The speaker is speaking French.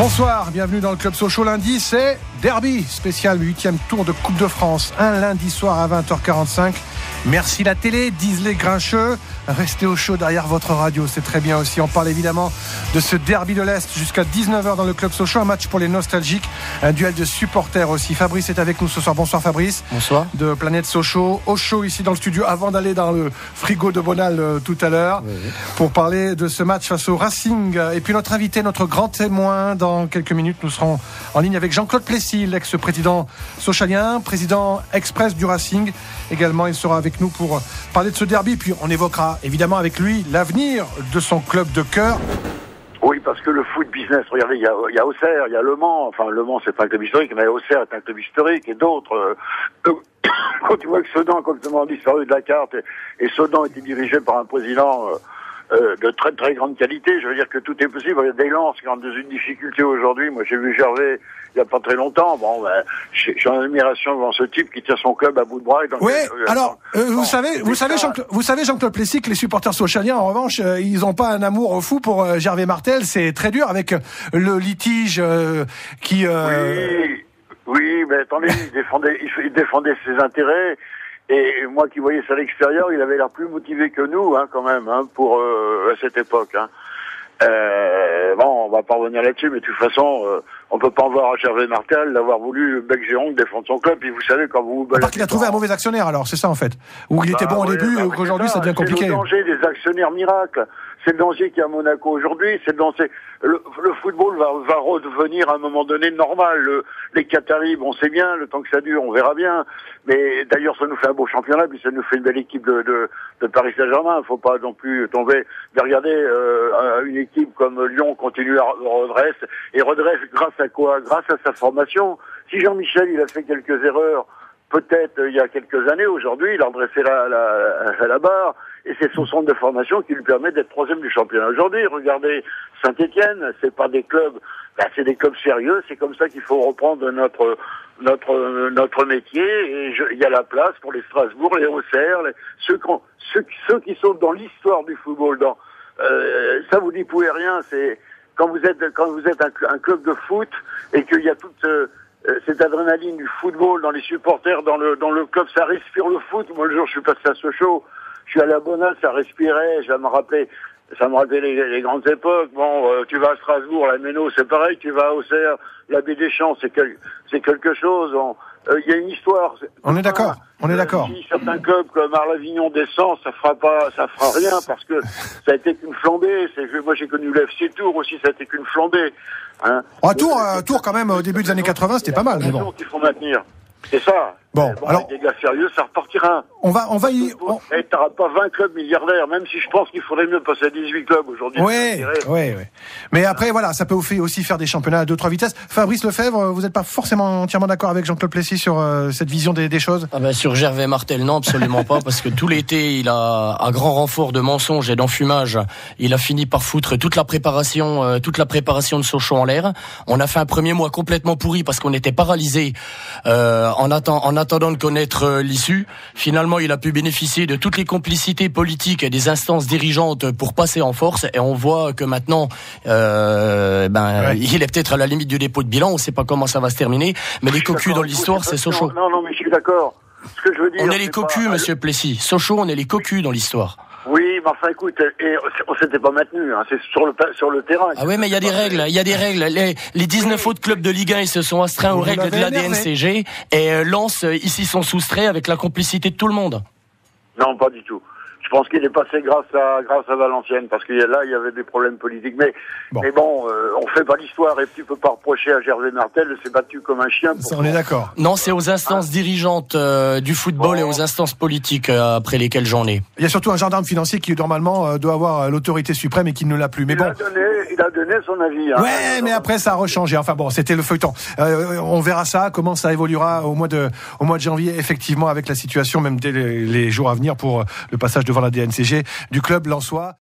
Bonsoir, bienvenue dans le Club Sochaux. Lundi, c'est derby spécial, 8e tour de Coupe de France. Un lundi soir à 20h45. Merci la télé, disent les grincheux. Restez au chaud derrière votre radio, c'est très bien aussi. On parle évidemment de ce derby de l'Est jusqu'à 19h dans le Club Sochaux. Un match pour les nostalgiques, un duel de supporters aussi. Fabrice est avec nous ce soir. Bonsoir Fabrice. Bonsoir. De Planète Sochaux, au chaud ici dans le studio, avant d'aller dans le frigo de Bonal tout à l'heure, pour parler de ce match face au Racing. Et puis notre invité, notre grand témoin, dans quelques minutes, nous serons en ligne avec Jean-Claude Plessis, l'ex-président sochalien, président express du Racing. Également, il sera avec nous pour parler de ce derby. Puis on évoquera évidemment avec lui l'avenir de son club de cœur. Oui, parce que le foot business, regardez, il y a Auxerre, il y a Le Mans. Enfin, Le Mans, c'est pas un club historique, mais Auxerre est un club historique et d'autres. Quand tu vois que Sedan, comme tout le monde dit, disparu de la carte, et Sedan était dirigé par un président de très très grande qualité, je veux dire que tout est possible. Il y a des Lances qui sont dans une difficulté aujourd'hui. Moi, j'ai vu Gervais il n'y a pas très longtemps. Bon, je suis en admiration devant ce type qui tient son club à bout de bras. Oui, alors, vous savez, Jean-Claude Plessis, que les supporters sochaliens, en revanche, ils n'ont pas un amour fou pour Gervais Martel. C'est très dur avec le litige qui... Oui, mais attendez, il défendait ses intérêts. Et moi qui voyais ça à l'extérieur, il avait l'air plus motivé que nous, quand même, pour à cette époque. Bon, on va pas revenir là-dessus, mais de toute façon, on peut pas en voir à Gervais Martel d'avoir voulu Bec-Géronte défendre son club. Puis vous savez, quand vous... Parce qu'il a trouvé un mauvais actionnaire, alors, c'est ça en fait. Où il était bon au début, et qu'aujourd'hui ça devient compliqué. C'est le danger des actionnaires miracles. C'est le danger qu'il y a à Monaco aujourd'hui. C'est le danger. Le football va redevenir à un moment donné normal. Les Qataris, on sait bien, le temps que ça dure, on verra bien. Mais d'ailleurs, ça nous fait un beau championnat, puis ça nous fait une belle équipe de Paris Saint-Germain. Il faut pas non plus tomber. Regardez, une équipe comme Lyon continue à redresse grâce à quoi? Grâce à sa formation. Si Jean-Michel, il a fait quelques erreurs, peut-être il y a quelques années, aujourd'hui, il a redressé la barre. Et c'est son centre de formation qui lui permet d'être troisième du championnat aujourd'hui. Regardez Saint-Étienne, c'est pas des clubs, c'est des clubs sérieux. C'est comme ça qu'il faut reprendre notre métier. Et il y a la place pour les Strasbourg, les Auxerre, ceux qui sont dans l'histoire du football. Ça vous n'y pouvez rien. C'est quand vous êtes un club de foot et qu'il y a toute cette adrénaline du football dans les supporters, dans le club, ça respire le foot. Moi, le jour où je suis passé à Sochaux, je suis allé à Bonal, ça respirait, ça me rappelait les grandes époques. Bon, tu vas à Strasbourg, la Méno, c'est pareil, tu vas à Auxerre, la Baie des Champs, c'est quelque chose. Il y a une histoire. On est d'accord. Si certains clubs comme Arles-Avignon descendent, ça fera rien parce que ça a été qu'une flambée. Moi, j'ai connu le FC Tours aussi, ça a été qu'une flambée. Tours quand même, au début des années 80, c'était pas mal. Mais bon. Qu'il faut maintenir. C'est ça. Bon, alors. Avec des gars sérieux, ça repartira. Et t'auras pas 20 clubs milliardaires, même si je pense qu'il faudrait mieux passer à 18 clubs aujourd'hui. Oui. Mais après, voilà, ça peut aussi faire des championnats à 2-3 vitesses. Fabrice Lefebvre, vous n'êtes pas forcément entièrement d'accord avec Jean-Claude Plessis sur cette vision des choses? Sur Gervais Martel, non, absolument pas, parce que tout l'été, il a, à grand renfort de mensonges et d'enfumage, il a fini par foutre toute la préparation de Sochaux en l'air. On a fait un premier mois complètement pourri parce qu'on était paralysés en attendant de connaître l'issue. Finalement, il a pu bénéficier de toutes les complicités politiques et des instances dirigeantes pour passer en force. Et on voit que maintenant, il est peut-être à la limite du dépôt de bilan. On ne sait pas comment ça va se terminer. Mais les cocus dans l'histoire, c'est Sochaux. Non, mais je suis d'accord. Ce que je veux dire, on est les cocus, monsieur Plessis. Sochaux, on est les cocus dans l'histoire. Oui, mais enfin, écoute, on s'était pas maintenu, c'est sur le terrain. Ah oui, mais il y a des règles, Les 19 autres clubs de Ligue 1, ils se sont astreints aux règles de la DNCG, et Lens, ici, sont soustraits avec la complicité de tout le monde. Non, pas du tout. Je pense qu'il est passé grâce à Valenciennes, parce que là, il y avait des problèmes politiques. Mais bon, on fait pas l'histoire, et tu peux pas reprocher à Gervais Martel de s'est battu comme un chien. On est d'accord. Non, c'est aux instances dirigeantes du football et aux instances politiques après lesquelles j'en ai. Il y a surtout un gendarme financier qui, normalement, doit avoir l'autorité suprême et qui ne l'a plus. Mais il a donné son avis. Ouais, mais après, ça a rechangé. Enfin bon, c'était le feuilleton. On verra ça, comment ça évoluera au mois de janvier, effectivement, avec la situation, même dès les jours à venir pour le passage devant la DNCG du club lensois.